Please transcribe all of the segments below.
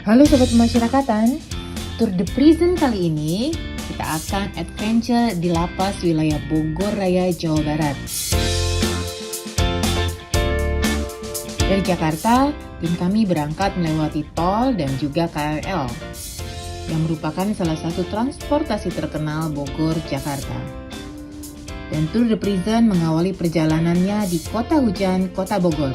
Halo Sobat Pemasyarakatan, Tour de Prison kali ini kita akan adventure di lapas wilayah Bogor Raya, Jawa Barat. Dari Jakarta, tim kami berangkat melewati tol dan juga KRL, yang merupakan salah satu transportasi terkenal Bogor, Jakarta. Dan Tour de Prison mengawali perjalanannya di Kota Hujan, Kota Bogor.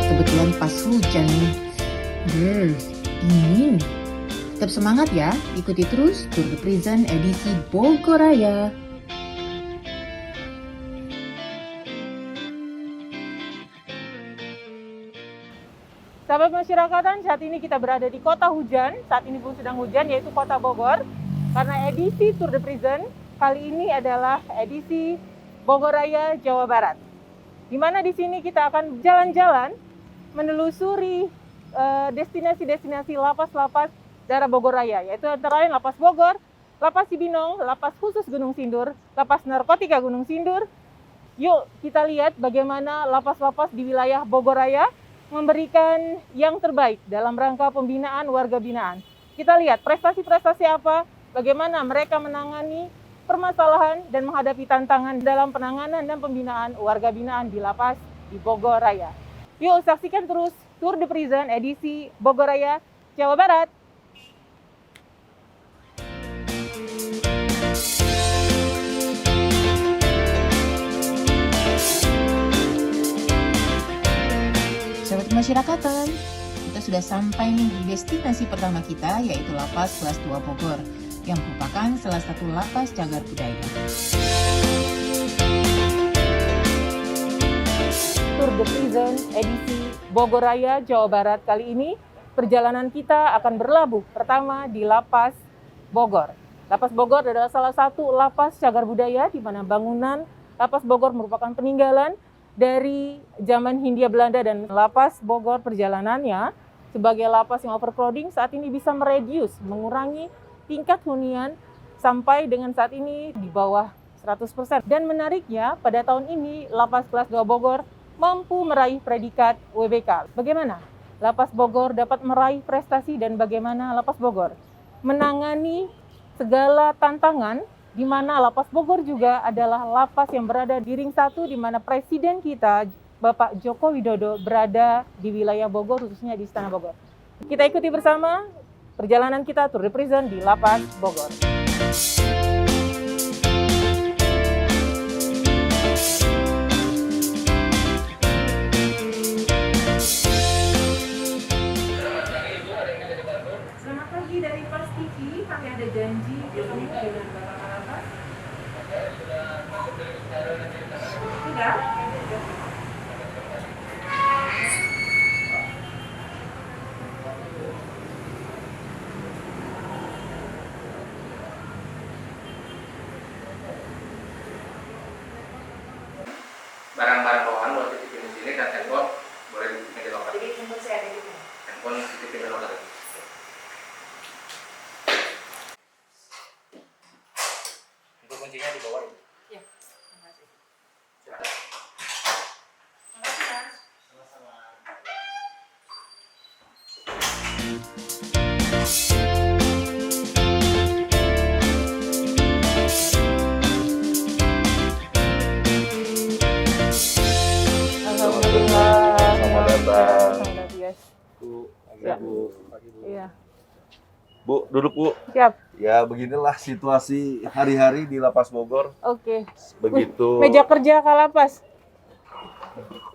Kebetulan pas hujan nih. Dingin. Tetap semangat ya, ikuti terus Tour de Prison edisi Bogor Raya. Sahabat Pemasyarakatan, saat ini kita berada di Kota Hujan. Saat ini pun sedang hujan, yaitu Kota Bogor. Karena edisi Tour de Prison kali ini adalah edisi Bogor Raya, Jawa Barat. Di mana di sini kita akan jalan-jalan menelusuri destinasi-destinasi lapas-lapas daerah Bogor Raya, yaitu antara lain Lapas Bogor, Lapas Cibinong, Lapas Khusus Gunung Sindur, Lapas Narkotika Gunung Sindur. Yuk kita lihat bagaimana lapas-lapas di wilayah Bogor Raya memberikan yang terbaik dalam rangka pembinaan warga binaan. Kita lihat prestasi-prestasi apa, bagaimana mereka menangani permasalahan dan menghadapi tantangan dalam penanganan dan pembinaan warga binaan di lapas di Bogor Raya. Yuk saksikan terus Tour de Prison edisi Bogor Raya, Jawa Barat. Sahabat Pemasyarakatan, kita sudah sampai nih di destinasi pertama kita, yaitu Lapas Kelas 2 Bogor, yang merupakan salah satu lapas cagar budaya. Tour de Prison edisi Bogor Raya, Jawa Barat kali ini, perjalanan kita akan berlabuh pertama di Lapas Bogor. Lapas Bogor adalah salah satu lapas cagar budaya di mana bangunan Lapas Bogor merupakan peninggalan dari zaman Hindia Belanda, dan Lapas Bogor perjalanannya sebagai lapas yang overcrowding saat ini bisa mengurangi tingkat hunian sampai dengan saat ini di bawah 100%. Dan menariknya pada tahun ini Lapas Kelas 2 Bogor mampu meraih predikat WBK. Bagaimana Lapas Bogor dapat meraih prestasi dan bagaimana Lapas Bogor menangani segala tantangan, di mana Lapas Bogor juga adalah lapas yang berada di ring 1, di mana Presiden kita Bapak Joko Widodo berada di wilayah Bogor, khususnya di Istana Bogor. Kita ikuti bersama perjalanan kita Tour de Prison di Lapas Bogor. Selamat pagi dari Pas TV, kami ada janji bertemu dengan Bapak Kalapas. Sudah? Barang-barang bawaan buat titipin di sini dan handphone boleh dititipin di loker. Jadi handphone saya ada di sini. Handphone titipin di loker. Untuk kuncinya di bawah. Ya, terima kasih. Silakan. Terima kasih, Mas. Alhamdulillah. Selamat datang. Selamat yes. Bu, Ya. Bu. Iya. Bu, duduk Bu. Siap. Ya beginilah situasi hari-hari di Lapas Bogor. Oke. Begitu. Meja kerja Kalapas.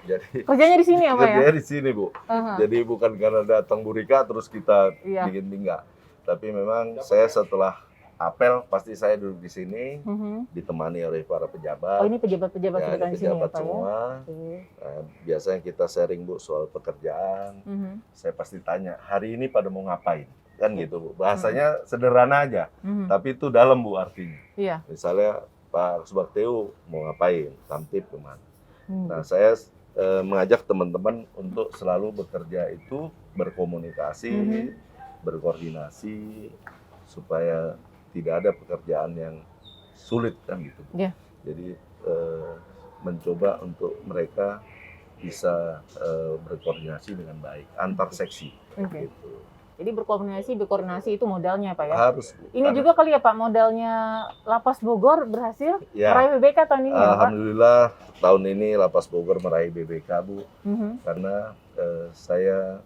Jadi Kerjanya di sini apa ya? kerjanya di sini Bu. Aha. Jadi bukan karena datang Bu Rika terus kita Iya. bikin tinggal. Tapi memang saya setelah apel pasti saya duduk di sini ditemani oleh para pejabat. Oh, ini pejabat-pejabat Ya, sudah ada di sini ya, pejabat Pak ya? semua. Oke. Nah, biasanya kita sharing Bu soal pekerjaan. Saya pasti tanya, hari ini pada mau ngapain? Kan gitu Bu. Bahasanya sederhana aja, tapi itu dalam Bu artinya. Iya. Misalnya Pak Subakteu mau ngapain, Kamtib kemana. Nah saya mengajak teman-teman untuk selalu bekerja itu berkomunikasi, berkoordinasi supaya tidak ada pekerjaan yang sulit kan gitu. Iya. Jadi mencoba untuk mereka bisa berkoordinasi dengan baik antar seksi. Oke. Gitu. Jadi berkoordinasi itu modalnya Pak ya. Harus Bu. Ini juga kali ya Pak modalnya Lapas Bogor berhasil Ya, meraih BBK tahun ini ya Pak. alhamdulillah tahun ini Lapas Bogor meraih BBK Bu, Mhm. karena saya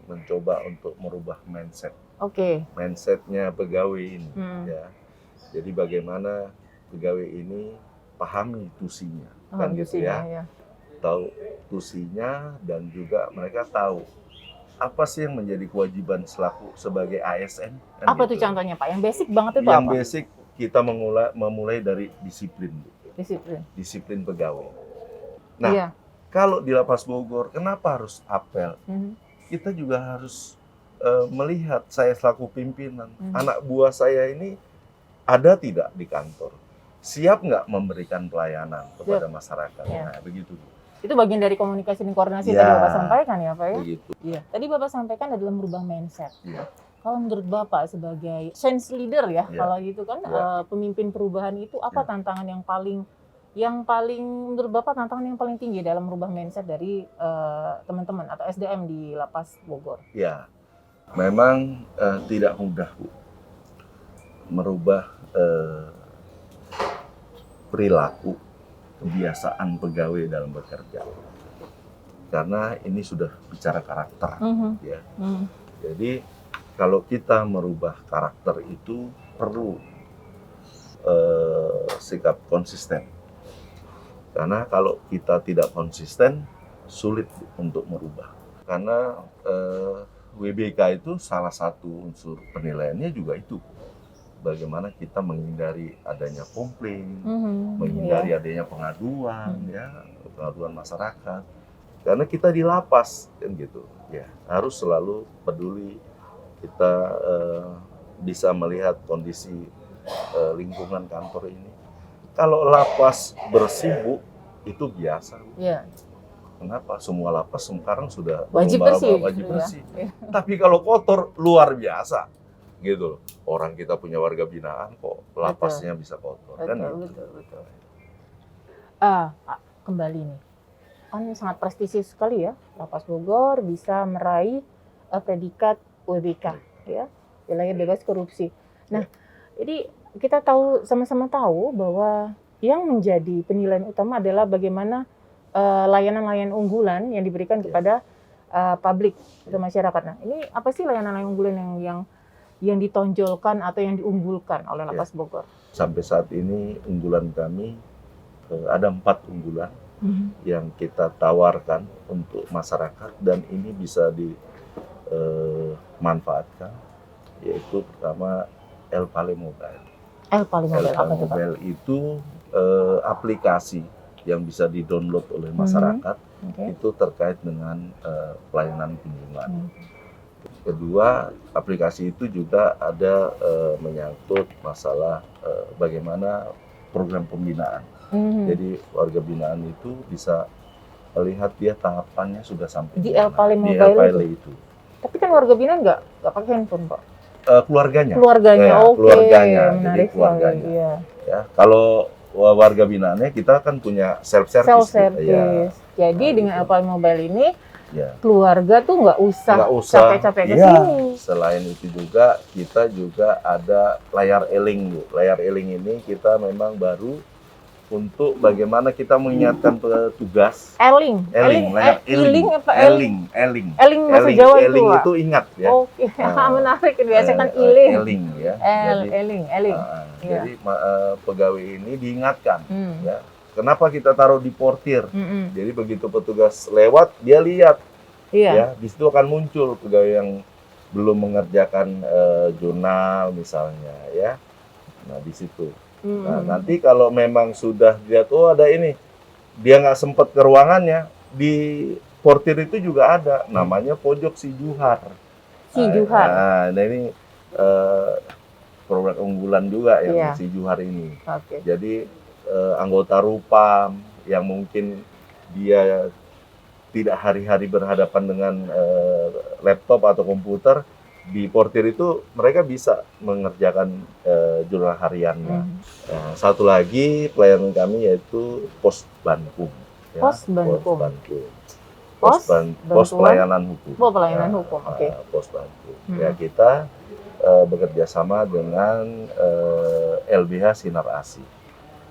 mencoba untuk merubah Oke. mindsetnya pegawai ini. Hmm. Ya. Jadi bagaimana pegawai ini pahami tusinya, kan gitu ya. Tahu tusinya dan juga mereka tahu apa sih yang menjadi kewajiban selaku sebagai ASN. Kan Apa tuh gitu. contohnya Pak? Yang basic banget itu Yang apa? basic kita memulai dari disiplin, Bu. Disiplin. Disiplin pegawai. Nah, Iya. kalau di Lapas Bogor, kenapa harus apel? Mhm. Kita juga harus melihat saya selaku pimpinan, Mhm. anak buah saya ini ada tidak di kantor, siap nggak memberikan pelayanan kepada masyarakat. Ya. Nah, begitu. Itu bagian dari komunikasi dan koordinasi Ya. tadi Bapak sampaikan ya Pak ya. Begitu. Iya. Tadi Bapak sampaikan adalah merubah mindset. Iya. Kalau menurut Bapak sebagai change leader ya, Iya. kalau gitu kan Iya. pemimpin perubahan itu apa Iya. tantangan yang paling menurut Bapak tantangan yang paling tinggi dalam merubah mindset dari teman-teman atau SDM di Lapas Bogor? Ya, memang tidak mudah Bu merubah perilaku kebiasaan pegawai dalam bekerja, karena ini sudah bicara karakter. Ya. Jadi kalau kita merubah karakter itu perlu sikap konsisten. Karena kalau kita tidak konsisten, sulit untuk merubah. Karena WBK itu salah satu unsur penilaiannya juga itu. Bagaimana kita menghindari adanya komplain, menghindari adanya pengaduan, ya, pengaduan masyarakat. Karena kita di lapas kan gitu, ya harus selalu peduli. Kita bisa melihat kondisi lingkungan kantor ini. Kalau lapas bersih Bu, itu biasa. Iya. Kenapa? Semua lapas sekarang sudah Wajib berlomba-lomba bersih. wajib gitu ya. bersih. Tapi kalau kotor luar biasa, gitu. Orang kita punya warga binaan kok lapasnya bisa kotor, kan? Gitu. Betul. Kembali nih, kan sangat prestisius sekali ya, Lapas Bogor bisa meraih predikat WBK, ya, wilayah bebas korupsi. Nah, jadi kita sama-sama tahu bahwa yang menjadi penilaian utama adalah bagaimana layanan-layanan unggulan yang diberikan kepada publik atau masyarakat. Nah, ini apa sih layanan-layanan unggulan yang ditonjolkan atau yang diunggulkan oleh Lapas Bogor? Sampai saat ini unggulan kami ada 4 unggulan yang kita tawarkan untuk masyarakat dan ini bisa dimanfaatkan, yaitu pertama El Pale Mobile. El Pale El Mobile apa Pale itu Pak? Mobile itu aplikasi yang bisa di-download oleh masyarakat. Oke. Itu terkait dengan pelayanan kunjungan. Kedua, aplikasi itu juga ada menyangkut masalah bagaimana program pembinaan. Jadi warga binaan itu bisa melihat dia tahapannya sudah sampai Di mana. El Pale Di Mobile El Pale itu. Tapi kan warga binaan nggak pakai handphone Pak? Keluarganya. Keluarganya, Ya, oke. keluarganya. Jadi Menarik keluarganya. sekali, iya. Ya, kalau warga binaannya kita kan punya self-service. Self-service. Ya, Jadi Nah, dengan gitu. El Pale Mobile ini, ya. keluarga tuh nggak usah capek-capek ke Iya. sini. Selain itu juga kita juga ada layar eling Bu. Layar eling ini kita memang baru untuk bagaimana kita mengingatkan petugas. Eling Layar Eling apa Eling? Eling. Eling bahasa Jawa Eling itu, Pak. itu ingat ya. Oke, Nah, menarik. Biasanya kan Eling Iling. ya. Eling. Iya. Jadi pegawai ini diingatkan Hmm. ya. Kenapa kita taruh di portir? Mm-mm. Jadi begitu petugas lewat dia lihat Iya. ya, di situ akan muncul pegawai yang belum mengerjakan jurnal misalnya ya. Nah, di situ. Nah, nanti kalau memang sudah lihat ada ini, dia nggak sempat ke ruangannya, di portir itu juga ada, namanya pojok si Juhar. Si Juhar. Nah, ini produk unggulan juga yang Iya. si Juhar ini. Oke. Jadi anggota Rupam yang mungkin dia tidak hari-hari berhadapan dengan laptop atau komputer, di portir itu mereka bisa mengerjakan jurnal hariannya. Satu lagi pelayanan kami yaitu pos bankum. Ya, Pos bankum. Pos pelayanan hukum. Oh, pelayanan hukum. Oke. Pos bankum. Ya, kita bekerja sama dengan LBH Sinar Asi.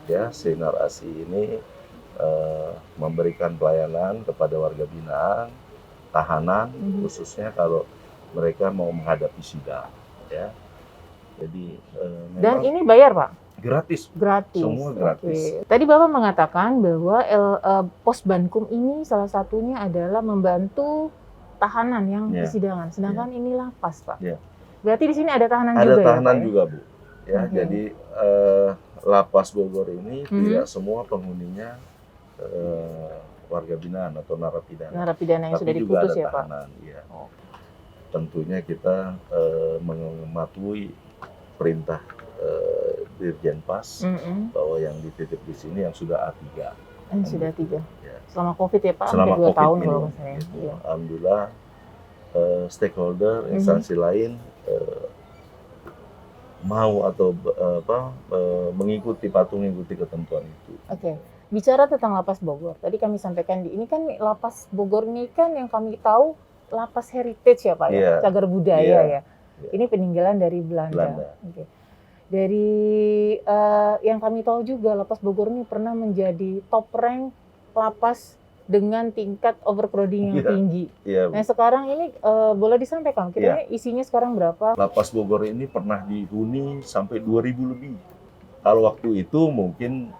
Ya, Sinar Asi ini memberikan pelayanan kepada warga binaan, tahanan, khususnya kalau mereka mau menghadapi sidang, ya. Jadi Dan ini bayar, Pak? gratis. Gratis. Semua gratis. Oke. Tadi Bapak mengatakan bahwa pos bankum ini salah satunya adalah membantu tahanan yang persidangan. Sedangkan ini lapas, Pak. Ya. Berarti di sini ada tahanan Ada juga tahanan ya, Pak? juga, Bu. Ya, Oke. jadi lapas Bogor ini tidak semua penghuninya warga binaan atau narapidana. Narapidana yang Tapi sudah juga diputus ada ya, Pak? tahanan, ya. Oh. Tentunya kita mematuhi perintah Dirjen Pas bahwa yang dititip di sini yang sudah A3. Sudah 3. Ya. Selama COVID ya, Pak? Selama Hampir 2 COVID tahun ini, kalau nggak salah. gitu. Iya. Alhamdulillah stakeholder instansi lain mau atau mengikuti ketentuan itu. Oke. Bicara tentang lapas Bogor, tadi kami sampaikan ini kan lapas Bogor ini kan yang kami tahu lapas heritage ya, Pak, Iya. ya, cagar budaya Iya. ya. Iya. Ini peninggalan dari Belanda. Oke. Dari yang kami tahu juga lapas Bogor ini pernah menjadi top rank lapas dengan tingkat overcrowding yang Iya. tinggi. Iya, Bu. Nah sekarang ini boleh disampaikan kira-kira isinya sekarang berapa? Lapas Bogor ini pernah dihuni sampai 2.000 lebih. Kalau waktu itu mungkin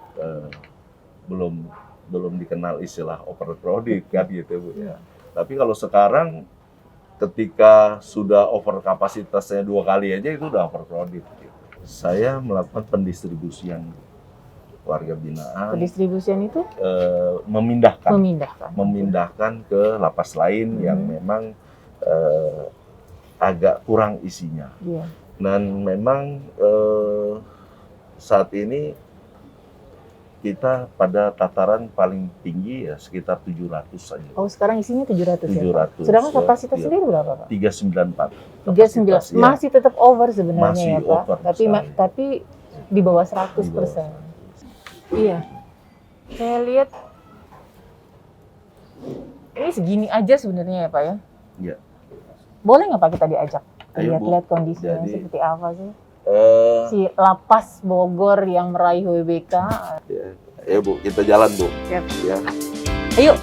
belum dikenal istilah overcrowded kan gitu, Bu, ya. Tapi kalau sekarang ketika sudah over kapasitasnya 2 kali aja itu udah overcrowded gitu. Saya melakukan pendistribusian warga binaan, Pendistribusian itu memindahkan ke lapas lain yang memang agak kurang isinya. Iya. Dan memang saat ini kita pada tataran paling tinggi ya sekitar 700 saja. Oh, sekarang isinya 700 ya, Pak? 700. Sedangkan ya, kapasitas iya. sendiri berapa, Pak? 394. 39. ya. Masih tetap over sebenarnya Masih ya, Pak. over Tapi di bawah 100%. Iya. Saya lihat ini segini aja sebenarnya ya, Pak ya. Iya. Boleh nggak Pak kita diajak Ayo, Bu. lihat-lihat kondisinya Jadi, seperti apa sih? Si Eh, lapas Bogor yang meraih WBK. ya Bu, kita jalan Bu. Siap. Ya. Ayo.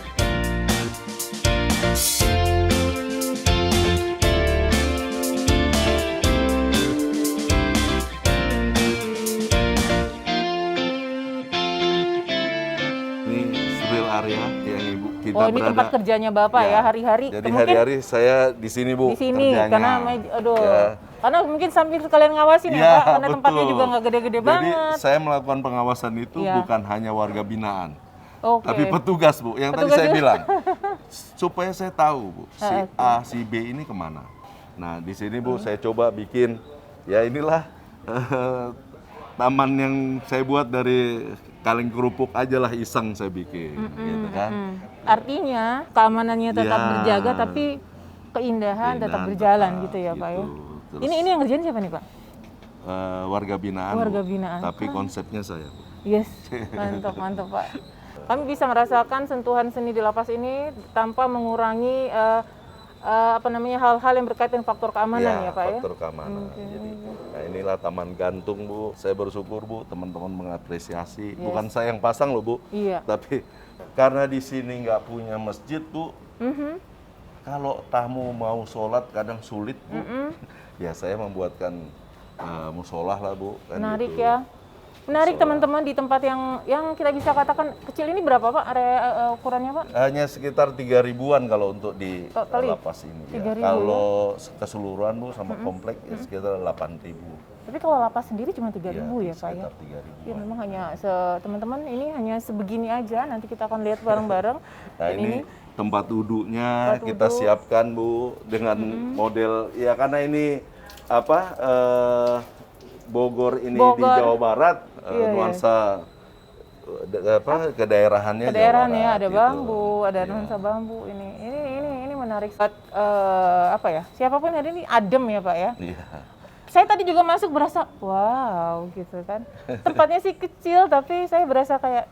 Ini real area yang Ibu kita Oh, ini berada. tempat kerjanya Bapak ya, hari-hari. Jadi Mungkin hari-hari saya di sini Bu. di sini kerjanya. karena Ya. karena mungkin sambil sekalian ngawasin ya, Ya, Pak, karena tempatnya betul. juga nggak gede-gede Jadi banget. saya melakukan pengawasan itu Iya. bukan hanya warga binaan, Oke. tapi petugas Bu. Yang Petugas tadi saya juga. bilang, supaya saya tahu Bu, si Oke. A, si B ini kemana. Nah di sini Bu saya coba bikin, ya inilah taman yang saya buat dari kaleng kerupuk aja lah, iseng saya bikin, gitu kan. Artinya keamanannya tetap Ya. berjaga, tapi keindahan tetap berjalan gitu ya, Pak ya. Terus, Ini yang ngerjain siapa nih, Pak? warga binaan, Warga Bu. binaan. Tapi konsepnya saya Bu. Yes, mantap, mantap Pak. Kami bisa merasakan sentuhan seni di lapas ini tanpa mengurangi hal-hal yang berkaitan faktor keamanan ya, Pak ya. faktor keamanan. Oke. Jadi, nah inilah Taman Gantung Bu. Saya bersyukur Bu, teman-teman mengapresiasi. Yes. Bukan saya yang pasang loh Bu, Iya. tapi karena di sini nggak punya masjid Bu. Mhm, Kalau tamu mau sholat kadang sulit Bu. mhm. Ya saya membuatkan musolah lah Bu. Kan Menarik gitu. ya. Menarik Musola. teman-teman di tempat yang kita bisa katakan kecil ini berapa Pak area ukurannya Pak? Hanya sekitar 3.000-an kalau untuk di Kali? lapas ini. 3.000 Ya. Kalau keseluruhan Bu sama komplek ya sekitar 8.000. Tapi kalau lapas sendiri cuma 3.000 ya, Pak ya? Sekitar 3.000. Ya memang hanya teman-teman ini hanya sebegini aja. Nanti kita akan lihat bareng-bareng. Nah Dan ini tempat duduknya tempat kita duduk. siapkan Bu dengan model ya karena ini Bogor ini di Bogor. Jawa Barat Iya, iya. nuansa kedaerahannya Kedaerahan Jawa ya, Barat, ada gitu. bambu, ada Iya. nuansa bambu ini menarik. menarik. Apa ya? Siapapun hari ini adem ya Pak ya. Iya. Saya tadi juga masuk berasa, wow gitu kan. Tempatnya sih kecil tapi saya berasa kayak,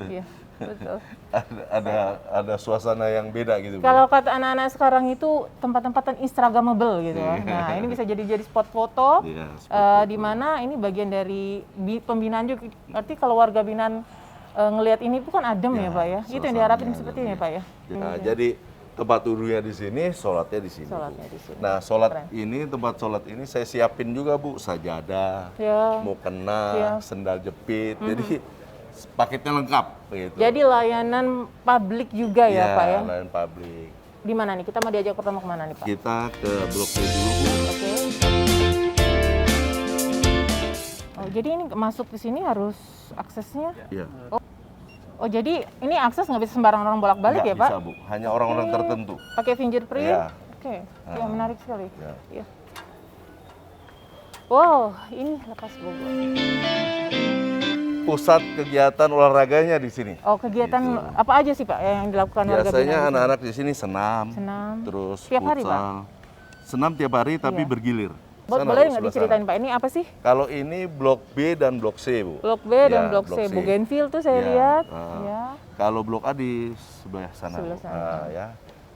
iya betul. Ada suasana yang beda gitu. Bu. Kalau kata anak-anak sekarang itu tempat-tempatan instagramable gitu ya. Nah ini bisa jadi spot foto, Iya, di mana ini bagian dari pembinaan juga. Arti kalau warga binaan ngelihat ini bukan adem ya Pak ya. Itu yang diharapin seperti ini Pak ya. Nah, jadi tempat duduknya di sini, sholatnya di sini. Sholatnya di sini. Nah, sholat Keren. ini, tempat sholat ini saya siapin juga Bu, sajadah, Ya. mukena, sendal jepit. Jadi paketnya lengkap gitu. Jadi layanan publik juga ya Pak ya. Layanan publik. Di mana nih? Kita mau diajak pertama kemana nih Pak? Kita ke Blok B dulu Bu. Oke. Oh, jadi ini masuk ke sini harus aksesnya? Iya. Oh, jadi ini akses nggak bisa sembarang orang bolak-balik ya, Nggak Pak? bisa Bu, hanya orang-orang Oke. tertentu. Pakai fingerprint? Iya. Oke. Ya, menarik sekali. Ya. Iya. Wow, ini lepas Bogor. Pusat kegiatan olahraganya di sini. Oh, kegiatan Gitu. apa aja sih Pak yang dilakukan warga Biasanya binaan? anak-anak di sini senam, Senam. terus Tiap hari, Pak? futsal. Senam tiap hari tapi Iya. bergilir. Sana, Boleh Bu, nggak sebelah diceritain sana. Pak, ini apa sih? Kalau ini Blok B dan Blok C, Bu. Blok B dan Ya, Blok C. Bougainville tuh saya Ya, lihat. ah. Ya. Kalau Blok A di sebelah sana. Sebelah Bu. sana. Nah, ya.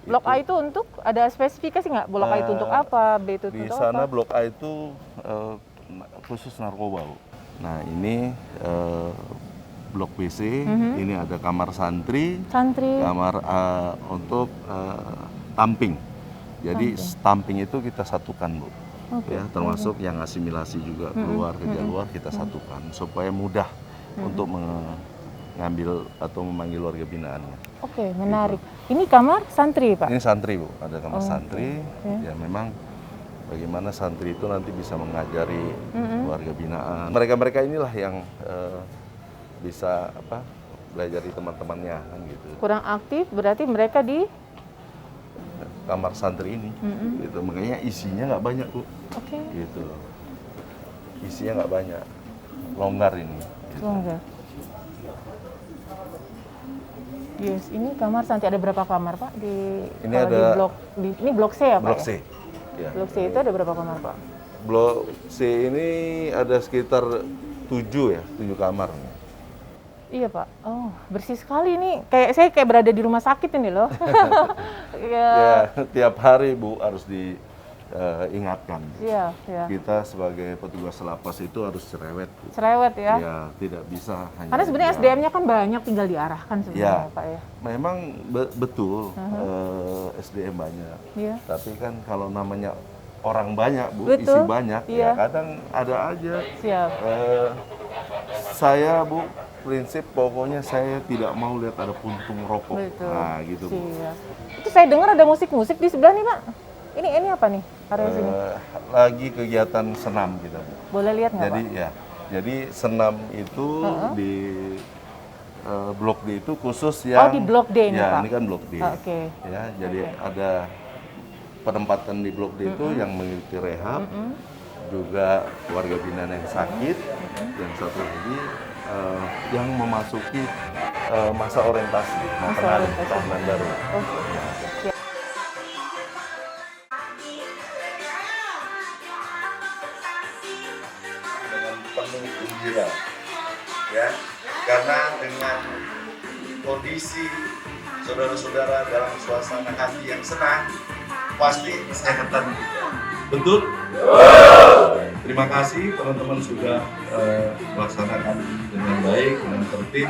Blok A itu untuk ada spesifikasi nggak? Blok A itu untuk apa? B itu Di untuk sana apa? Blok A itu khusus narkoba, Bu. Nah, ini Blok BC, ini ada kamar santri, Santri. kamar untuk tamping. Jadi stamping itu kita satukan, Bu. Oke, Ya, termasuk yang asimilasi juga keluar kerja luar kita satukan supaya mudah untuk mengambil atau memanggil warga binaannya. Oke, menarik. Ini kamar santri, Pak? Ini santri, Bu. Ada kamar Oh, santri. oke. Ya memang bagaimana santri itu nanti bisa mengajari warga binaan. Mereka-mereka inilah yang bisa belajar di teman-temannya kan gitu. Kurang aktif berarti mereka di Kamar santri ini. Gitu. Makanya isinya nggak banyak, Bu. oke. Gitu. Isinya nggak banyak. Longgar ini. Gitu. Longgar. Yes, ini kamar santri ada berapa kamar, Pak? Ini kalau ada- di blok ini blok C ya, Pak? Blok ya? C. Ya. Blok C itu ada berapa kamar, Pak? Blok C ini ada sekitar 7 ya, 7 kamar. Iya, Pak. Oh, bersih sekali ini. Saya kayak berada di rumah sakit ini loh. Ya. Ya, tiap hari Bu harus diingatkan. Iya, iya. Kita sebagai petugas lapas itu harus cerewet, Bu. Cerewet ya. Ya, tidak bisa hanya Karena sebenarnya diam. SDM-nya kan banyak, tinggal diarahkan sebenarnya, Ya. Pak ya. Memang betul SDM banyak. Iya. Tapi kan kalau namanya orang banyak, Bu, Betul. isi banyak, Iya. ya kadang ada aja. Siap. Saya, Bu, prinsip pokoknya saya tidak mau lihat ada puntung rokok. Betul. Nah, gitu, Bu. Siap. Itu saya dengar ada musik-musik di sebelah nih, Pak. Ini apa nih? Area sini. Lagi kegiatan senam kita, Bu. Boleh lihat nggak, Jadi Pak? ya, jadi senam itu di Blok D itu khusus yang di Blok D ini, ya, Pak? ini kan Blok D. Oke. Ya, jadi ada penempatan di Blok D itu yang mengikuti rehab, juga warga binaan yang sakit, dan satu lagi yang memasuki masa orientasi, Masa penalih, orientasi. tahanan baru. Oh, siap. Dengan penuh gembira, ya, karena dengan kondisi saudara-saudara dalam suasana hati yang senang, pasti kesehatan kita. Betul? Terima kasih teman-teman sudah melaksanakan dengan baik, dengan tertib.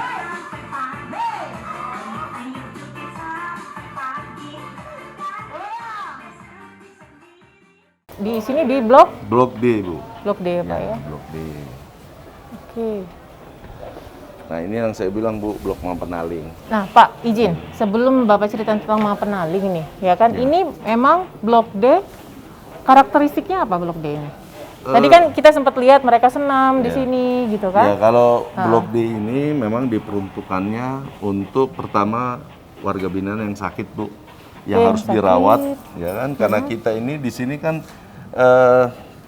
Di sini di Blok Blok D, Bu. Blok D, Pak ya. Blok D. Oke. Nah, ini yang saya bilang, Bu, Blok Mampenaling. Nah, Pak, izin, sebelum Bapak cerita tentang Mampenaling nih, ya kan, ini memang Blok D, karakteristiknya apa Blok D ini? Tadi kan kita sempat lihat mereka senam di sini, gitu Ya, kan? kalau Blok D ini memang diperuntukannya untuk pertama warga binaan yang sakit, Bu, yang Yang harus sakit. dirawat, ya kan? Karena kita ini di sini kan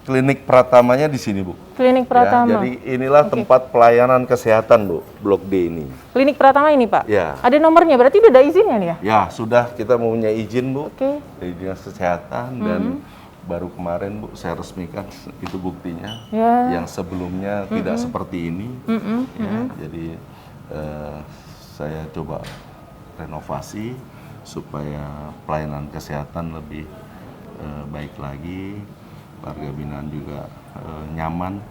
klinik Pratamanya di sini, Bu. Klinik Ya, Pratama. jadi inilah tempat pelayanan kesehatan, Bu, Blok D ini. Klinik Pratama ini, Pak? Ya. Ada nomornya, berarti udah ada izinnya nih ya? Ya, sudah kita mempunyai izin, Bu. Oke. Dari Dinas Kesehatan dan baru kemarin, Bu, saya resmikan itu buktinya. Ya. Yang sebelumnya tidak seperti ini. Ya, jadi saya coba renovasi supaya pelayanan kesehatan lebih baik lagi, warga binaan juga nyaman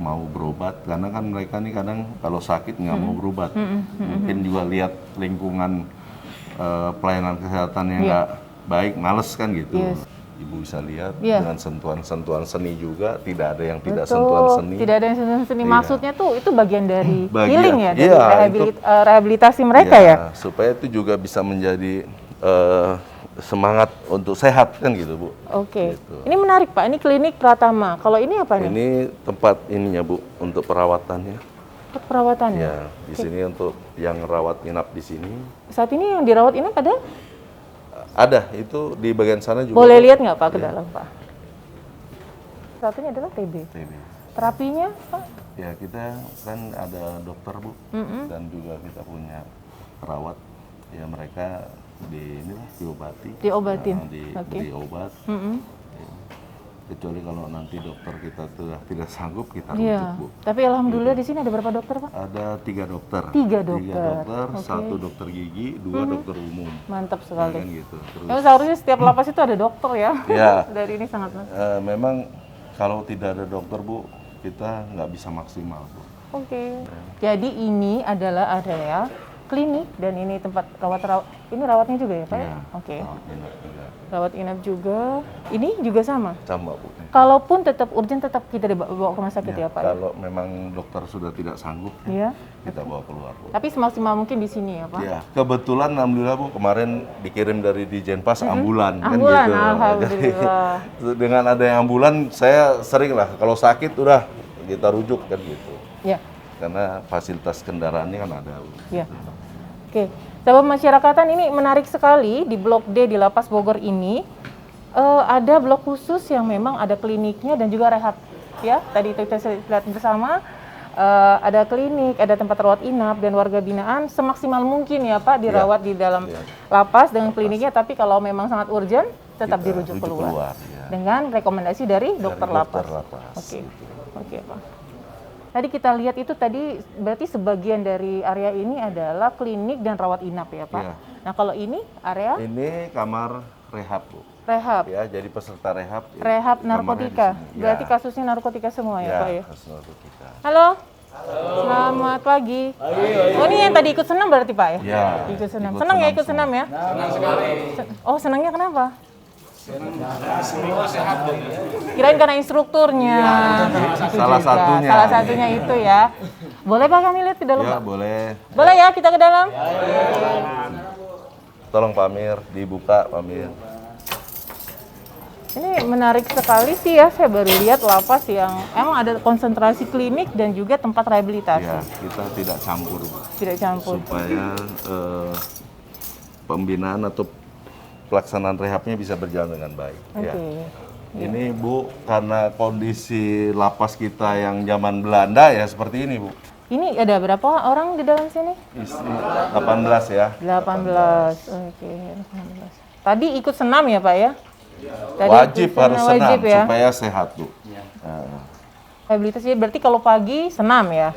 mau berobat, karena kan mereka nih kadang kalau sakit nggak mau berobat. Mungkin juga lihat lingkungan pelayanan kesehatan yang nggak baik, males kan gitu. Yes. Ibu bisa lihat Iya. dengan sentuhan-sentuhan seni juga, tidak ada yang tidak Betul. sentuhan seni. Tidak ada yang sentuhan seni. Iya. Maksudnya tuh itu bagian dari Bagian. healing ya, dari Iya, rehabilitasi mereka ya. Supaya itu juga bisa menjadi semangat untuk sehat kan gitu, Bu. Oke. Gitu. Ini menarik, Pak. Ini klinik Pratama. Kalau ini apa nih? Ini tempat ininya, Bu, untuk perawatannya. Tempat perawatan ya. Ya, di sini untuk yang rawat inap di sini. Saat ini yang dirawat inap ada? Ada, itu di bagian sana juga. Boleh Bu. lihat nggak, Pak, ke Iya. dalam, Pak? Satunya adalah TB. TB. Terapinya, Pak? Ya, kita kan ada dokter, Bu. Dan juga kita punya perawat. Ya, mereka diobati. Diobatin. Nah, Oke. diberi obat. Ya. Kecuali kalau nanti dokter kita sudah tidak sanggup, kita rujuk, Iya. Bu. Tapi alhamdulillah di sini ada berapa dokter, Pak? Ada 3 dokter. Tiga Tiga dokter. dokter, Oke. 1 dokter gigi, 2 dokter umum. Mantap Ya, sekali. kan gitu. Terus Ya, seharusnya setiap lapas itu ada dokter ya. Ya. Dari ini sangat. memang kalau tidak ada dokter, Bu, kita nggak bisa maksimal, Bu. Oke. Jadi ini adalah area klinik dan ini tempat rawat. Ini rawatnya juga ya, Pak? Iya. Oke. Rawat inap juga. Rawat inap juga. Ini juga sama. Sama, Bu. Kalaupun tetap urgent, tetap kita bawa ke rumah sakit ya, Pak? Kalau memang dokter sudah tidak sanggup, Iya. kita bawa keluar, Bu. Tapi semaksimal mungkin di sini ya, Pak? Ya, kebetulan alhamdulillah, Bu, kemarin dikirim dari Dijenpas ambulan, kan Ambulan, gitu. alhamdulillah. Jadi, dengan ada yang ambulan, saya sering lah kalau sakit udah kita rujuk kan gitu. Ya. Karena fasilitas kendaraannya kan ada, Bu. Ya. Oke, sahabat masyarakatan, ini menarik sekali di Blok D di Lapas Bogor ini ada blok khusus yang memang ada kliniknya dan juga rehab. Ya, tadi itu kita lihat bersama ada klinik, ada tempat rawat inap dan warga binaan semaksimal mungkin ya Pak dirawat di dalam lapas dengan kliniknya. Tapi kalau memang sangat urgent, tetap Kita dirujuk rujuk keluar ya. dengan rekomendasi dari dokter lapas. Oke, oke Pak. Tadi kita lihat itu tadi berarti sebagian dari area ini adalah klinik dan rawat inap ya Pak. Iya. Nah kalau ini area Ini kamar rehab, Bu. rehab, Ya, jadi peserta rehab. rehab kamarnya narkotika. di sini. Berarti Ya. kasusnya narkotika semua ya Pak ya. Kasus narkotika. Halo. Selamat pagi. Oh ini yang tadi ikut senam berarti Pak ya? Ya. Ikut senam. ikut Senang ya senam ikut senam ya? Senang sekali. Oh senangnya kenapa? Semua sehat dong. Kirain karena instrukturnya. Itu Salah juga. satunya. Salah satunya itu ya. Boleh Pak kami lihat ke dalam Ya, Pak? boleh. Boleh ya kita ke dalam? Tolong Pak Amir, dibuka Pak Amir. Ini menarik sekali sih ya, saya baru lihat lapas yang emang ada konsentrasi klinik dan juga tempat rehabilitasi. Ya, kita tidak campur, Bu. Tidak campur. Supaya pembinaan atau pelaksanaan rehabnya bisa berjalan dengan baik. Oke. Ya. Ini Bu, karena kondisi lapas kita yang zaman Belanda ya seperti ini, Bu. Ini ada berapa orang di dalam sini? Isi 18 ya. 18. Oke, 18. Tadi ikut senam ya, Pak ya? Tadi Wajib ikut harus senam wajib ya. supaya sehat, Bu. Nah, Rehabilitasi berarti kalau pagi senam ya?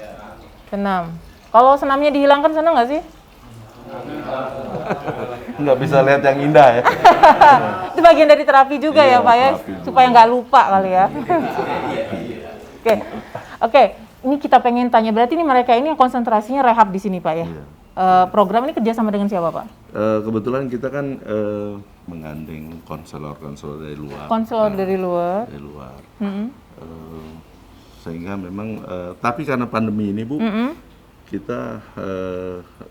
Senam. Kalau senamnya dihilangkan senang nggak sih? nggak bisa lihat yang indah ya. Itu bagian dari terapi juga Iya, ya, Pak ya? terapi juga. Supaya nggak lupa kali ya. Oke. Oke, ini kita pengen tanya, berarti ini mereka ini yang konsentrasinya rehab di sini, Pak ya? Iya. Program ini kerjasama dengan siapa, Pak? Kebetulan kita kan menggandeng konselor-konselor dari luar. Konselor dari luar. Dari luar. Mm-mm. Sehingga memang, tapi karena pandemi ini Bu, kita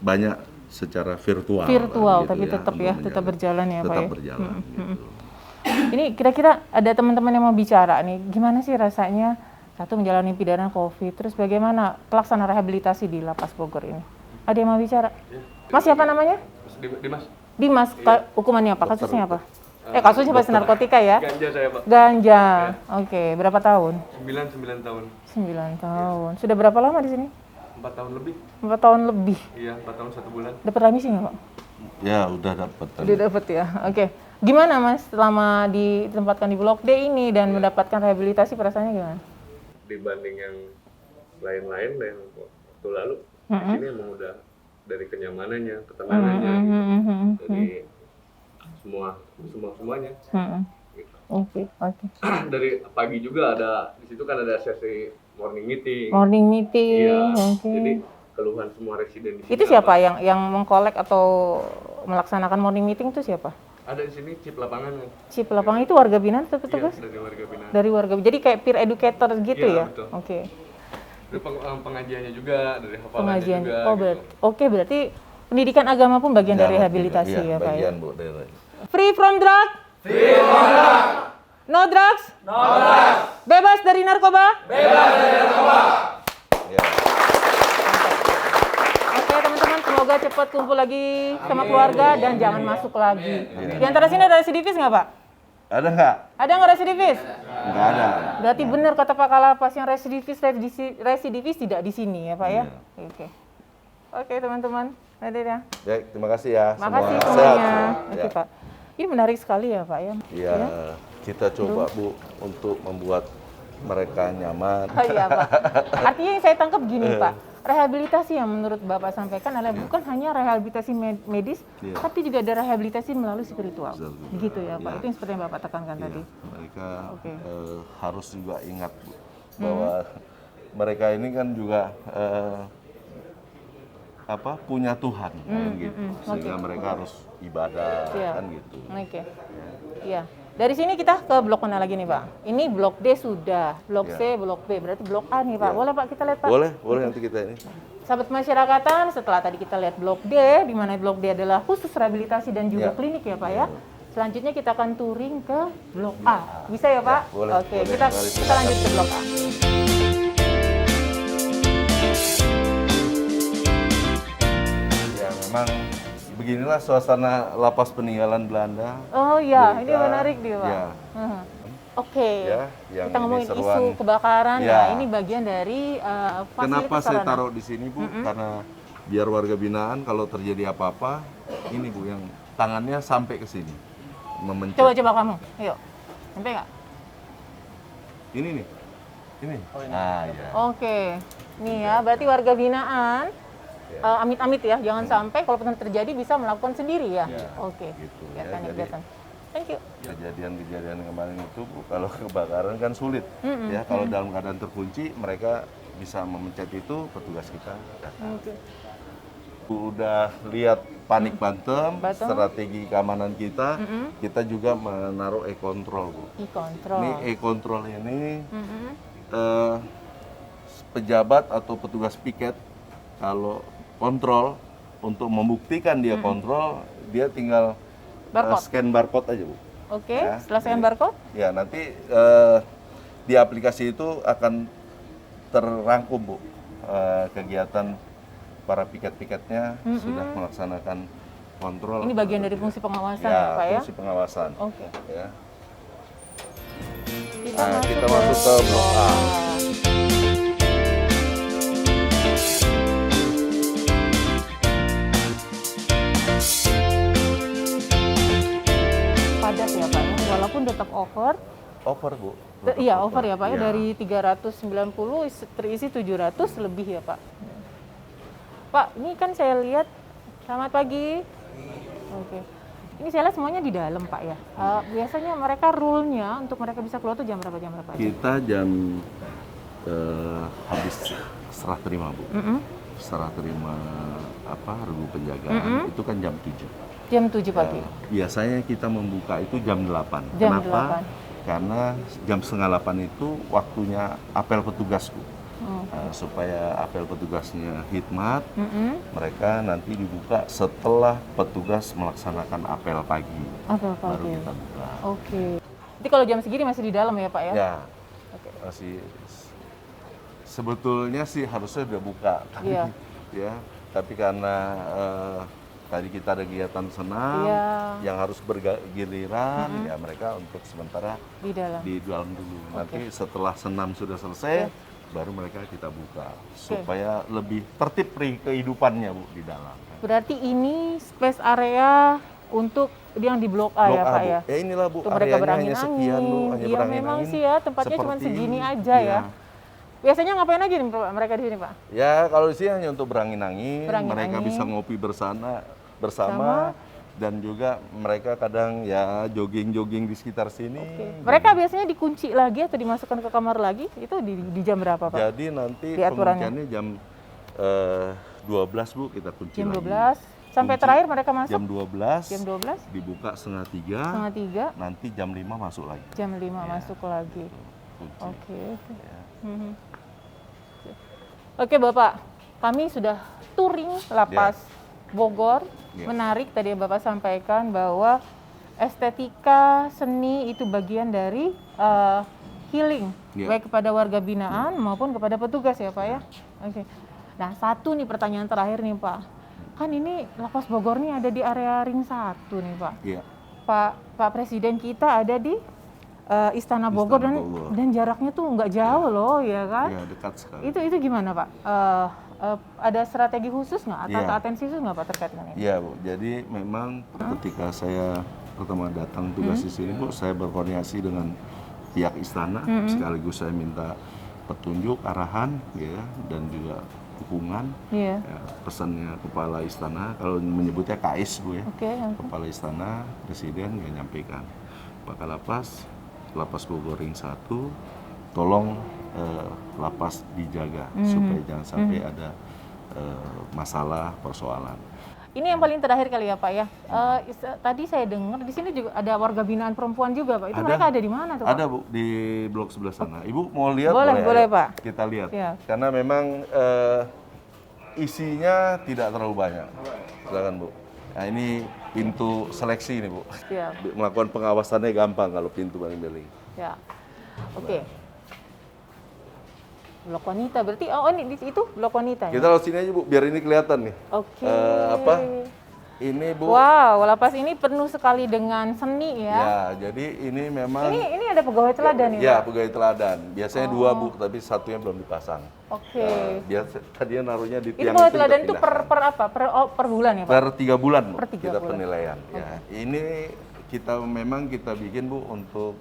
banyak secara virtual. Virtual, gitu tapi tetap ya, untuk tetap berjalan ya, Pak tetap ya? berjalan. Gitu. Ini kira-kira ada teman-teman yang mau bicara nih, gimana sih rasanya satu menjalani pidana COVID, terus bagaimana pelaksanaan rehabilitasi di Lapas Bogor ini? Ada yang mau bicara? Mas siapa namanya? Dimas. Dimas, hukumannya apa? Kasusnya apa? Kasusnya pasti dokter. narkotika ya? Ganja saya, Pak. Ganja. Oke, berapa tahun? 9 tahun. 9 tahun. Sudah berapa lama di sini? 4 tahun lebih. 4 tahun lebih. Iya, 4 tahun 1 bulan. Dapat remisi nggak, Pak? Ya udah dapat. Udah dapat ya. Oke. Gimana Mas selama ditempatkan di Blok D ini dan mendapatkan rehabilitasi, perasaannya gimana? Dibanding yang lain-lain yang waktu lalu, di sini emang udah dari kenyamanannya, ketenangannya, gitu. Jadi semuanya. Gitu. Oke. Dari pagi juga ada, di situ kan ada sesi morning meeting. Morning meeting. Iya. Oke. Jadi keluhan semua residen di sini. Itu siapa yang mengkolek atau melaksanakan morning meeting itu siapa? Ada di sini chip lapangan kan? Chip lapangan itu warga binaan atau petugas? Iya, dari warga binaan. Dari warga, jadi kayak peer educator gitu Iya, ya? betul. Oke. Dari pengajiannya juga, dari hafalannya Pengajian. juga. Oh, gitu. berarti pendidikan agama pun bagian dari rehabilitasi Iya, ya, Pak ya? bagian Bu dari. Free from drug? Free from drug. No drugs? No drugs. Bebas dari narkoba? Ya. Oke teman-teman, semoga cepat kumpul lagi sama keluarga dan jangan masuk lagi. Di antara sini ada residivis nggak, Pak? Ada nggak? Ada nggak residivis? Nggak ada. Berarti benar kata Pak Kalapas, yang residivis tidak di sini ya, Pak ya? Oke. Oke teman-teman, hadir ya. Ya, terima kasih ya. Makasih Semua semuanya. sehat. Oke, Ya. Pak. Ini menarik sekali ya, Pak ya. Ya, kita coba Bu untuk membuat mereka nyaman. Oh iya, Pak. Artinya yang saya tangkap gini, Pak. Rehabilitasi yang menurut Bapak sampaikan adalah bukan hanya rehabilitasi medis, Iya. tapi juga ada rehabilitasi melalui spiritual. Betul. Gitu ya, Pak. Iya. Itu yang seperti yang Bapak tekankan Ya, tadi. mereka Oke. harus juga ingat Bu, bahwa mereka ini kan juga punya Tuhan kan gitu, sehingga mereka harus ibadah Siap. kan gitu. Oke. Iya. Dari sini kita ke blok mana lagi nih, Pak? Ini blok D sudah, blok C, blok B, berarti blok A nih, Pak. Ya. Boleh Pak kita lihat, Pak? Boleh nanti kita ini. Sahabat masyarakatan, setelah tadi kita lihat blok D, di mana blok D adalah khusus rehabilitasi dan juga Ya. klinik ya, Pak ya. Selanjutnya kita akan touring ke blok A. Bisa ya, Pak? boleh, Oke, boleh. kita Mari, kita lanjut ke blok A. Ya memang beginilah suasana lapas peninggalan Belanda. Oh iya, Berita, ini menarik dia, Pak. ya. Oke. Ya, yang Kita ini ngomongin seruan. isu kebakaran. Ya. Nah, ini bagian dari Kenapa fasilitas saya sarana. taruh di sini Bu? Karena biar warga binaan kalau terjadi apa-apa, ini Bu yang tangannya sampai ke sini, memencet. Coba kamu, ayo. Sampai nggak? Ini nih, ini. Nah ya. Oke. Nih ya, berarti warga binaan amit-amit ya, jangan sampai kalau pernah terjadi bisa melakukan sendiri ya. Ya, Oke. gitu ya. Kelihatan, Jadi kelihatan. Thank you. kejadian kemarin itu Bu, kalau kebakaran kan sulit, ya. Kalau dalam keadaan terkunci, mereka bisa memencet itu, petugas kita datang. Oke. Udah lihat panik Bantem, Bantem. strategi keamanan kita, kita juga menaruh e-control Bu. E-control. Ini e-control ini Mm-mm. pejabat atau petugas piket kalau kontrol, untuk membuktikan dia kontrol, dia tinggal Barcode. scan barcode aja Bu. Oke, Ya, setelah scan jadi- barcode, Ya nanti di aplikasi itu akan terrangkum Bu, kegiatan para piket-piketnya sudah melaksanakan kontrol. ini bagian dari fungsi pengawasan ya, Pak ya? fungsi pengawasan. Oke. Ya. Kita Kita masuk ke blok A. Padat ya, Pak ya? Walaupun tetap over, Over Bu. iya over ya Pak ya, Iya. dari 390 terisi 700 lebih ya Pak. Pak, ini kan saya lihat, selamat pagi. Oke. Ini saya lihat semuanya di dalam Pak ya. Biasanya mereka rule-nya untuk mereka bisa keluar tuh jam berapa aja? Kita jam habis serah terima Bu. Serah terima regu penjagaan itu kan jam 7. Jam 7 pagi. Biasanya kita membuka itu jam 8. Jam Kenapa? 8. Karena jam setengah 8 itu waktunya apel petugas Bu. Supaya apel petugasnya hikmat, mereka nanti dibuka setelah petugas melaksanakan apel pagi. Apel Baru pagi. kita buka. Oke. Jadi kalau jam segini masih di dalam ya Pak ya? Ya, Oke. masih sebetulnya sih harusnya udah buka. Iya. Ya, tapi karena tadi kita ada kegiatan senam yang harus bergiliran, ya mereka untuk sementara di dalam dulu. Nanti setelah senam sudah selesai, baru mereka kita buka supaya lebih tertib kehidupannya Bu di dalam. Berarti ini space area untuk yang di Blok A ya Pak Bu. ya? Ya inilah Bu, mereka areanya hanya sekian Bu, hanya Iya memang sih ya, tempatnya cuma segini aja ya. Biasanya ngapain aja nih mereka di sini Pak? Ya kalau di sini hanya untuk berangin-angin, mereka bisa ngopi bersama dan juga mereka kadang ya jogging-jogging di sekitar sini. Mereka biasanya dikunci lagi atau dimasukkan ke kamar lagi? Itu di jam berapa Pak? Jadi nanti pengunciannya jam 12 Bu, kita kunci jam 12. lagi. Sampai terakhir mereka masuk? Jam 12. Jam 12? Dibuka setengah 3. Nanti jam 5 masuk lagi. Jam 5 masuk lagi. Oke. Oke Bapak, kami sudah touring lapas Bogor. Menarik tadi yang Bapak sampaikan bahwa estetika seni itu bagian dari healing, baik kepada warga binaan maupun kepada petugas ya Pak ya. Oke. Nah satu nih pertanyaan terakhir nih Pak. Kan ini lapas Bogor nih ada di area Ring 1 nih Pak. Iya. Pak Presiden kita ada di Istana Bogor, dan jaraknya tuh nggak jauh loh ya kan? Iya, dekat sekali. Itu gimana Pak? Ada strategi khusus nggak atau atensi khusus nggak Pak terkait dengan ini? Iya Bu, jadi memang ketika saya pertama datang tugas di sini Bu, saya berkoordinasi dengan pihak istana, sekaligus saya minta petunjuk, arahan ya, dan juga dukungan. Ya, pesannya kepala istana, kalau menyebutnya KAIS Bu ya, kepala istana, presiden yang nyampaikan, Pak Kalapas, Lapas Bogor Ring 1, tolong lapas dijaga supaya jangan sampai ada masalah persoalan. Ini yang paling terakhir kali ya Pak ya. Tadi saya dengar di sini juga ada warga binaan perempuan juga Pak. Itu mereka ada di mana tuh Pak? Ada Bu, di blok sebelah sana. Ibu mau lihat? Boleh Pak. Kita lihat. Karena memang isinya tidak terlalu banyak. Silakan Bu. Nah ini pintu seleksi ini Bu. Melakukan pengawasannya gampang kalau pintu paling-paling. Ya. Oke. Blok wanita berarti ini itu blok wanita ya. Kita lewat sini aja Bu, biar ini kelihatan nih. Oke. Ini Bu. Wow, lapas ini penuh sekali dengan seni ya. Ya, jadi ini memang ini ada pegawai teladan ya. Ya, pegawai teladan. Biasanya 2 Bu, tapi satunya belum dipasang. Oke. Biasa tadinya naruhnya di tiang. Ini pegawai teladan itu per apa? Per bulan ya Pak? Per 3 bulan Bu, per 3 kita bulan. penilaian. Ya, ini kita bikin Bu untuk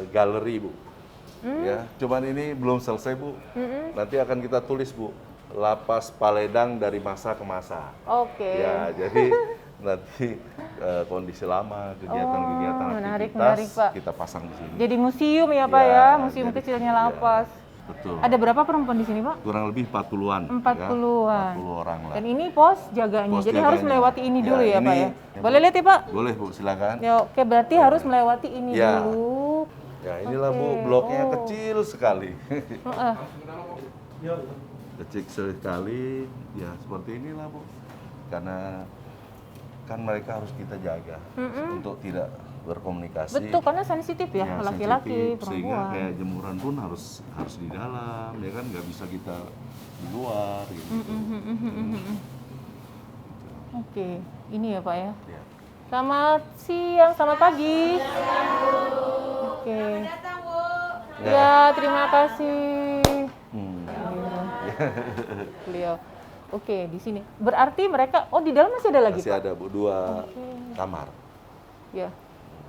galeri Bu. Ya, cuman ini belum selesai Bu. Nanti akan kita tulis Bu, Lapas Paledang dari masa ke masa. Oke. Ya, jadi nanti kondisi lama, kegiatan-kegiatan menarik, aktivitas Pak. kita pasang di sini. Jadi museum ya Pak ya, museum kecilnya lapas. Betul. Ada berapa perempuan di sini Pak? Kurang lebih 40-an. 40-an. 40 orang lah. Dan ini pos jaganya, jadi harus melewati ini dulu ya Pak ya? Boleh lihat ya Pak? Boleh Bu, silakan. Ya, oke, berarti harus melewati ini dulu. Ya inilah Bu, bloknya kecil sekali. Kecil sekali, ya seperti inilah Bu. Karena kan mereka harus kita jaga untuk tidak berkomunikasi. Betul, karena sensitif ya, laki-laki, perempuan. Sehingga kayak jemuran pun harus di dalam, ya kan nggak bisa kita di luar. Gitu. Oke, ini ya Pak ya. Ya. Selamat siang, selamat pagi. Oke. Ya, terima kasih. Beliau. Oke, di sini. Berarti mereka, di dalam masih ada lagi? Masih ada Bu, 2 kamar. Ya.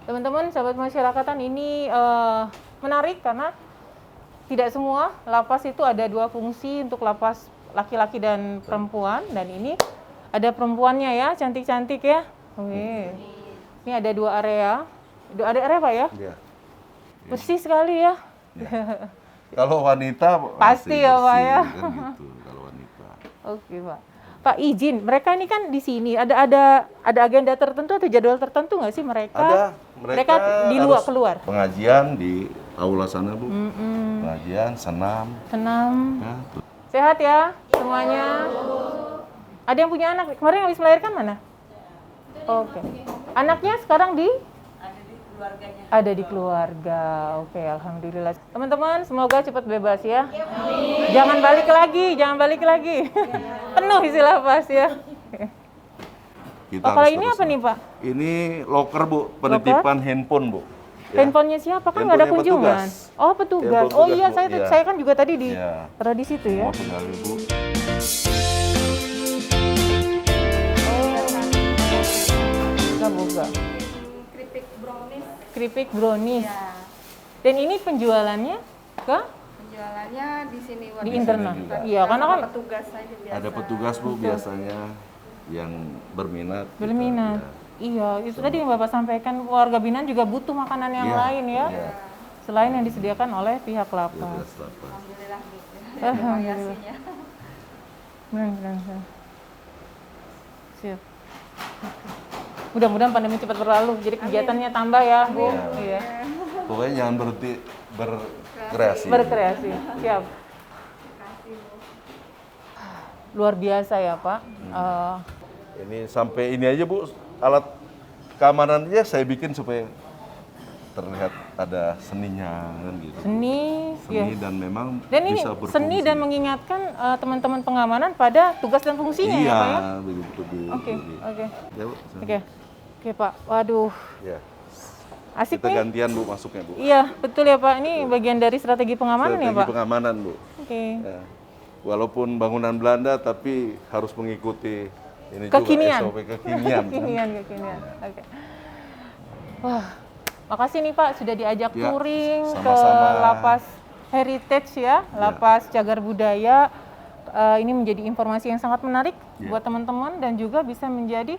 Teman-teman, sahabat masyarakatan, ini menarik karena tidak semua lapas itu ada 2 fungsi untuk lapas laki-laki dan perempuan, dan ini ada perempuannya ya, cantik-cantik ya. Oke. Ini ada 2 area. Ada area Pak ya? Iya. Bersih sekali ya. Kalau wanita pasti ya Pak ya. Kan gitu, kalau wanita. Oke Pak. Pak izin, mereka ini kan di sini ada agenda tertentu atau jadwal tertentu nggak sih mereka? Ada. Mereka di luar keluar. Pengajian di aula sana Bu. Pengajian, senam. Ya, sehat ya semuanya. Ada yang punya anak? Kemarin habis melahirkan mana? Oke. Anaknya sekarang ada di keluarga. Oke, alhamdulillah. Teman-teman, semoga cepat bebas ya. Jangan balik lagi. Penuh isi lapas ya. Kita Oh, kalau harus ini terus apa nih, Pak? Ini locker, Bu, penitipan handphone, Bu. Ya. Handphonenya siapa? Kan nggak ada Handphonenya kunjungan. petugas. Oh, petugas. Handphone Oh iya, petugas, Bu. Iya. saya kan juga tadi di Iya. taruh di situ ya. Mau tinggal, Bu. Boga. Keripik brownies. Keripik brownies. Ya, Dan ini penjualannya ke penjualannya di sini di internal. juga. Iya, karena kan petugas saja biasa. Ada petugas, Bu, biasanya yang berminat. gitu. berminat. Ya. Iya, itu tadi yang Bapak sampaikan, warga binaan juga butuh makanan yang Iya, lain ya. iya. Selain yang disediakan oleh pihak Ya, lapas. belas lapas. Alhamdulillah gitu. Alhamdulillah. Variasinya. Benar. Siap. Mudah-mudahan pandemi cepat berlalu, jadi kegiatannya tambah ya, Bu. Iya. Pokoknya jangan berhenti berkreasi. Berkreasi. Siap. Luar biasa ya, Pak. Ini sampai ini aja, Bu, alat keamanan aja saya bikin supaya terlihat ada seninya kan gitu. Seni, Seni ya. dan memang Dan ini bisa berfungsi. seni dan mengingatkan teman-teman pengamanan pada tugas dan fungsinya iya, ya, Pak ya. begitu, Bu. Oke. Ya, Bu. Oke, Pak. Waduh, Ya. asik Kita nih. gantian, Bu, masuknya, Bu. Iya, betul ya, Pak. Ini bagian dari strategi pengamanan ya, Strategi Pak. pengamanan, Bu. Oke. Ya. Walaupun bangunan Belanda tapi harus mengikuti ini Kekinian. juga SOP kekinian. kan? Kekinian. Oke. Wah, makasih nih Pak sudah diajak Ya, touring ke sama-sama. Lapas Heritage ya, Lapas Cagar Budaya. Ini menjadi informasi yang sangat menarik Ya. buat teman-teman dan juga bisa menjadi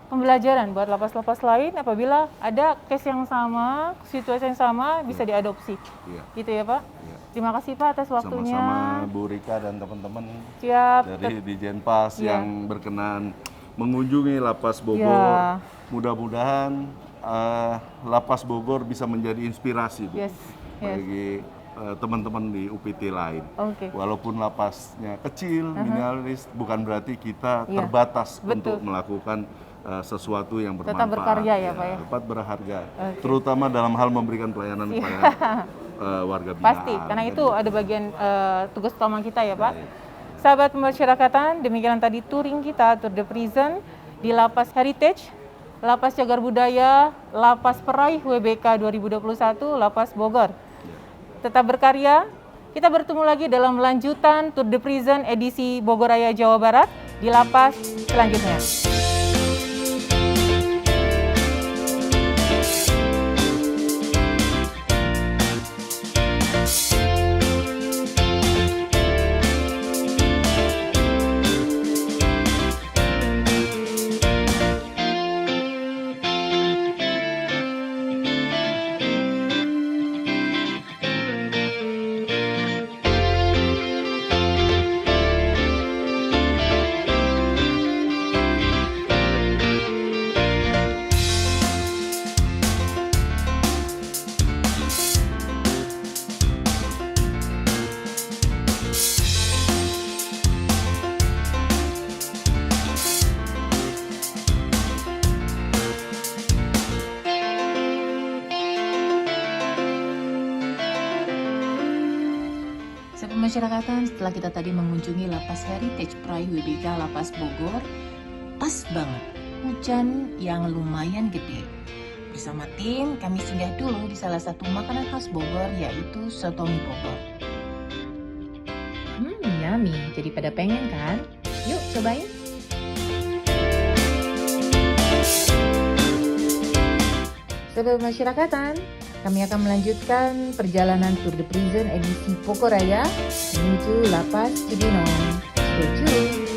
pembelajaran buat lapas-lapas lain apabila ada case yang sama, situasi yang sama bisa diadopsi. Iya. Gitu ya Pak. Iya. Terima kasih Pak atas waktunya. Sama-sama Bu Rika dan teman-teman Siap. dari Dijenpas Iya. yang berkenan mengunjungi Lapas Bogor. Ya. Mudah-mudahan Lapas Bogor bisa menjadi inspirasi, Bu, Yes. bagi teman-teman di UPT lain. Oke. Walaupun lapasnya kecil, minimalis, bukan berarti kita Iya. terbatas Betul. untuk melakukan sesuatu yang bermanfaat. Tetap berkarya ya, Pak ya? Tetap berharga, Oke. terutama dalam hal memberikan pelayanan Iya. kepada warga binaan. Pasti, karena itu Kan? ada bagian tugas utama kita ya Pak. Baik. Sahabat pemasyarakatan, demikian tadi touring kita Tour de Prison di Lapas Heritage, Lapas Cagar Budaya, Lapas Peraih WBK 2021, Lapas Bogor. Tetap berkarya, kita bertemu lagi dalam lanjutan Tour de Prison edisi Bogoraya Jawa Barat di Lapas selanjutnya. Sahabat pemasyarakatan, setelah kita tadi mengunjungi Lapas Heritage Peraih WBK Lapas Bogor, pas banget hujan yang lumayan gede. Bersama tim, kami singgah dulu di salah satu makanan khas Bogor, yaitu soto mie Bogor. Yummy, jadi pada pengen kan? Yuk cobain. Sahabat pemasyarakatan, kami akan melanjutkan perjalanan Tour de Prison edisi Bogoraya menuju Lapas Cibinong. Stay tuned!